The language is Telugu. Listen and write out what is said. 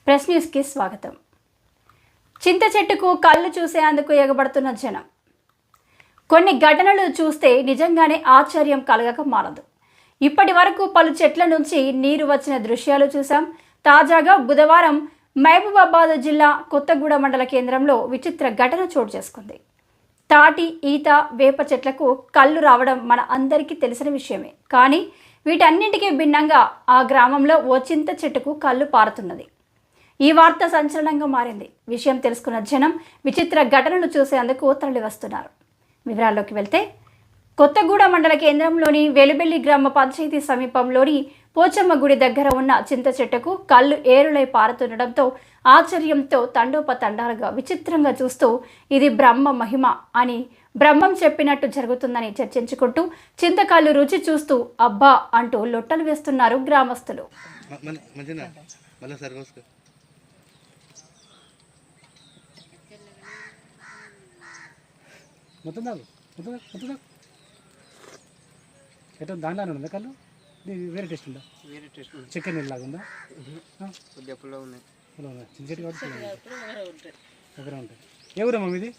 ప్రెస్ న్యూస్కి స్వాగతం. చింత చెట్టుకు కళ్ళు చూసేందుకు ఎగబడుతున్న జనం. కొన్ని ఘటనలు చూస్తే నిజంగానే ఆశ్చర్యం కలగక మానదు. ఇప్పటి వరకు పలు చెట్ల నుంచి నీరు వచ్చిన దృశ్యాలు చూసాం. తాజాగా బుధవారం మహబూబాబాద్ జిల్లా కొత్తగూడ మండల కేంద్రంలో విచిత్ర ఘటన చోటు చేసుకుంది. తాటి, ఈత, వేప చెట్లకు కళ్ళు రావడం మన అందరికీ తెలిసిన విషయమే. కానీ వీటన్నింటికీ భిన్నంగా ఆ గ్రామంలో ఓ చింత చెట్టుకు కళ్ళు పారుతున్నది. ఈ వార్త సంచలనంగా మారింది. విషయం తెలుసుకున్న జనం విచిత్ర ఘటనలు చూసేందుకు తరలి వస్తున్నారు. వివరాల్లోకి వెళ్తే, కొత్తగూడ మండల కేంద్రంలోని వెలుబెల్లి గ్రామ పంచాయతీ సమీపంలోని పోచమ్మ గుడి దగ్గర ఉన్న చింత చెట్టుకు కళ్ళు ఏరులై పారుతుండడంతో ఆశ్చర్యంతో తండోపతండాలుగా విచిత్రంగా చూస్తూ ఇది బ్రహ్మ మహిమ అని, బ్రహ్మం చెప్పినట్టు జరుగుతుందని చర్చించుకుంటూ చింతకాళ్ళు రుచి చూస్తూ అబ్బా అంటూ లొట్టలు వేస్తున్నారు గ్రామస్తులు. మొత్తం ఎట్లా దాంట్లో ఉందా కళ్ళు? వేరే టేస్ట్ ఉందా? వేరే టేస్ట్ చికెన్ లాగా ఉందా? కొద్దిగా పుల్లగా ఉన్నాయి. చిన్న చెట్టు కాబట్టి దగ్గర ఉంటాయి. ఏ ఊరమ్మా మీది?